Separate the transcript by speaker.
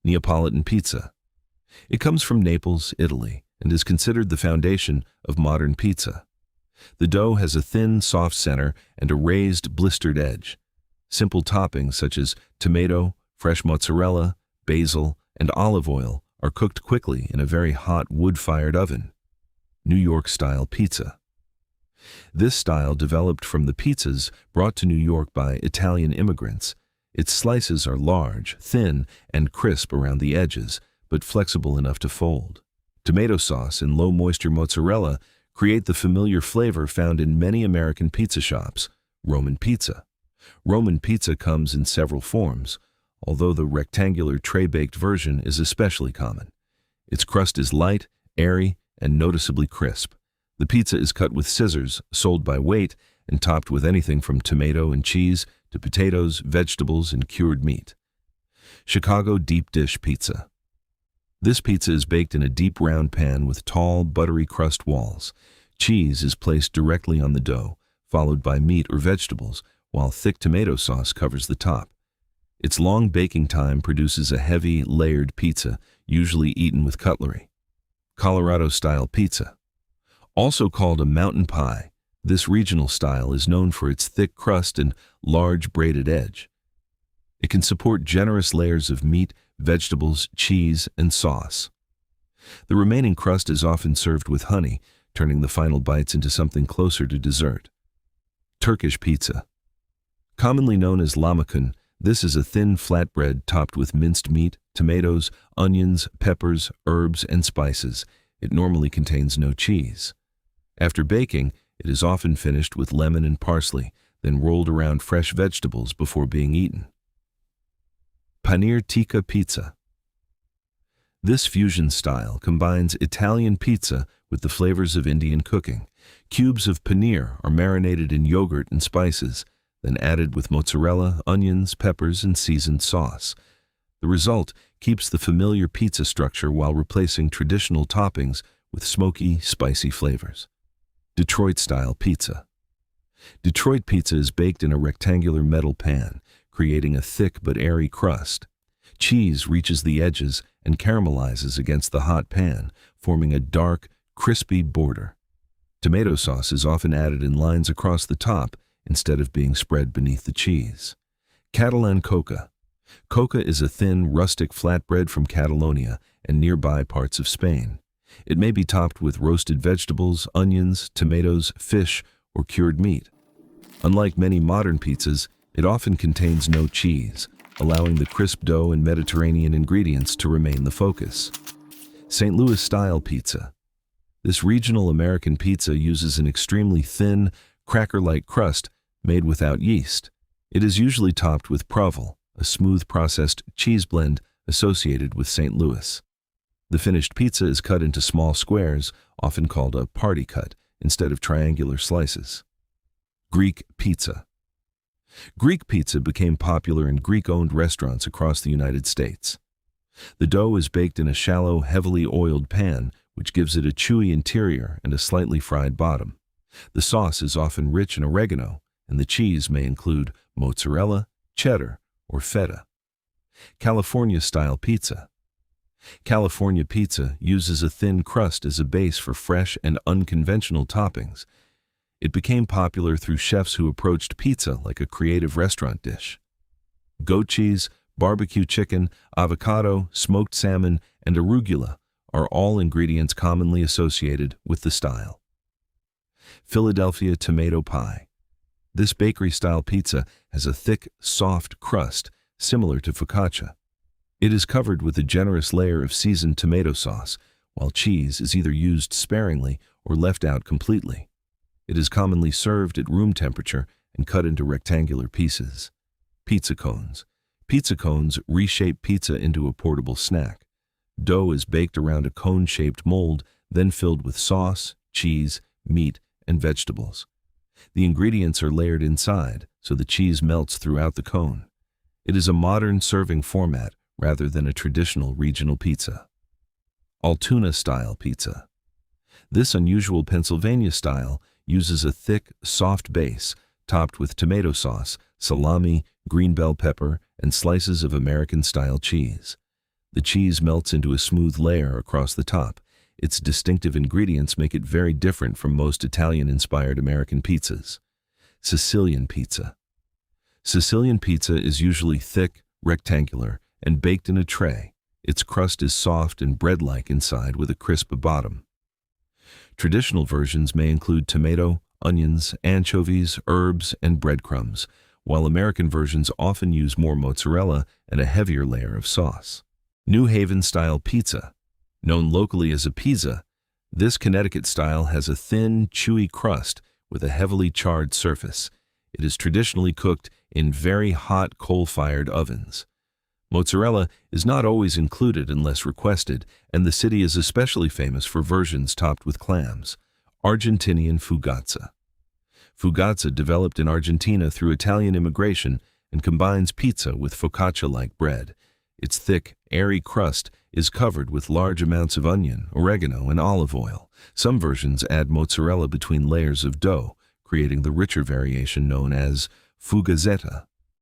Speaker 1: Neapolitan Pizza. It comes from Naples, Italy, and is considered the foundation of modern pizza. The dough has a thin, soft center and a raised, blistered edge. Simple toppings such as tomato, fresh mozzarella, basil, and olive oil are cooked quickly in a very hot wood-fired oven. New York-style pizza. This style developed from the pizzas brought to New York by Italian immigrants. Its slices are large, thin, and crisp around the edges, but flexible enough to fold. Tomato sauce and low-moisture mozzarella create the familiar flavor found in many American pizza shops. Roman pizza. Roman pizza comes in several forms, although the rectangular tray-baked version is especially common. Its crust is light, airy, and noticeably crisp. The pizza is cut with scissors, sold by weight, and topped with anything from tomato and cheese to potatoes, vegetables, and cured meat. Chicago deep dish pizza. This pizza is baked in a deep round pan with tall, buttery crust walls. Cheese is placed directly on the dough, followed by meat or vegetables, while thick tomato sauce covers the top. Its long baking time produces a heavy, layered pizza, usually eaten with cutlery. Colorado-style pizza. Also called a mountain pie, this regional style is known for its thick crust and large braided edge. It can support generous layers of meat, vegetables, cheese, and sauce. The remaining crust is often served with honey, turning the final bites into something closer to dessert. Turkish pizza. Commonly known as Lahmacun, this is a thin flatbread topped with minced meat, tomatoes, onions, peppers, herbs, and spices. It normally contains no cheese. After baking, it is often finished with lemon and parsley, then rolled around fresh vegetables before being eaten. Paneer Tikka pizza. This fusion style combines Italian pizza with the flavors of Indian cooking. Cubes of paneer are marinated in yogurt and spices, then added with mozzarella, onions, peppers, and seasoned sauce. The result keeps the familiar pizza structure while replacing traditional toppings with smoky, spicy flavors. Detroit-style pizza. Detroit pizza is baked in a rectangular metal pan, creating a thick but airy crust. Cheese reaches the edges and caramelizes against the hot pan, forming a dark, crispy border. Tomato sauce is often added in lines across the top instead of being spread beneath the cheese. Catalan Coca. Coca is a thin, rustic flatbread from Catalonia and nearby parts of Spain. It may be topped with roasted vegetables, onions, tomatoes, fish, or cured meat. Unlike many modern pizzas, it often contains no cheese, allowing the crisp dough and Mediterranean ingredients to remain the focus. St. Louis-style pizza. This regional American pizza uses an extremely thin, cracker-like crust made without yeast. It is usually topped with provel, a smooth processed cheese blend associated with St. Louis. The finished pizza is cut into small squares, often called a party cut, instead of triangular slices. Greek pizza. Greek pizza became popular in Greek-owned restaurants across the United States. The dough is baked in a shallow, heavily oiled pan, which gives it a chewy interior and a slightly fried bottom. The sauce is often rich in oregano, and the cheese may include mozzarella, cheddar, or feta. California-style pizza. California pizza uses a thin crust as a base for fresh and unconventional toppings. It became popular through chefs who approached pizza like a creative restaurant dish. Goat cheese, barbecue chicken, avocado, smoked salmon, and arugula are all ingredients commonly associated with the style. Philadelphia tomato pie. This bakery-style pizza has a thick, soft crust similar to focaccia. It is covered with a generous layer of seasoned tomato sauce, while cheese is either used sparingly or left out completely. It is commonly served at room temperature and cut into rectangular pieces. Pizza cones. Pizza cones reshape pizza into a portable snack. Dough is baked around a cone-shaped mold, then filled with sauce, cheese, meat, and vegetables. The ingredients are layered inside, so the cheese melts throughout the cone. It is a modern serving format rather than a traditional regional pizza. Altoona-Style Pizza. This unusual Pennsylvania style uses a thick, soft base topped with tomato sauce, salami, green bell pepper, and slices of American-style cheese. The cheese melts into a smooth layer across the top. Its distinctive ingredients make it very different from most Italian-inspired American pizzas. Sicilian pizza. Sicilian pizza is usually thick, rectangular, and baked in a tray. Its crust is soft and bread-like inside with a crisp bottom. Traditional versions may include tomato, onions, anchovies, herbs, and breadcrumbs, while American versions often use more mozzarella and a heavier layer of sauce. New Haven-style pizza. Known locally as a pizza, this Connecticut style has a thin, chewy crust with a heavily charred surface. It is traditionally cooked in very hot coal-fired ovens. Mozzarella is not always included unless requested, and the city is especially famous for versions topped with clams. Argentinian Fugazza. Fugazza developed in Argentina through Italian immigration and combines pizza with focaccia-like bread. Its thick, airy crust is covered with large amounts of onion, oregano, and olive oil. Some versions add mozzarella between layers of dough, creating the richer variation known as fugazzetta.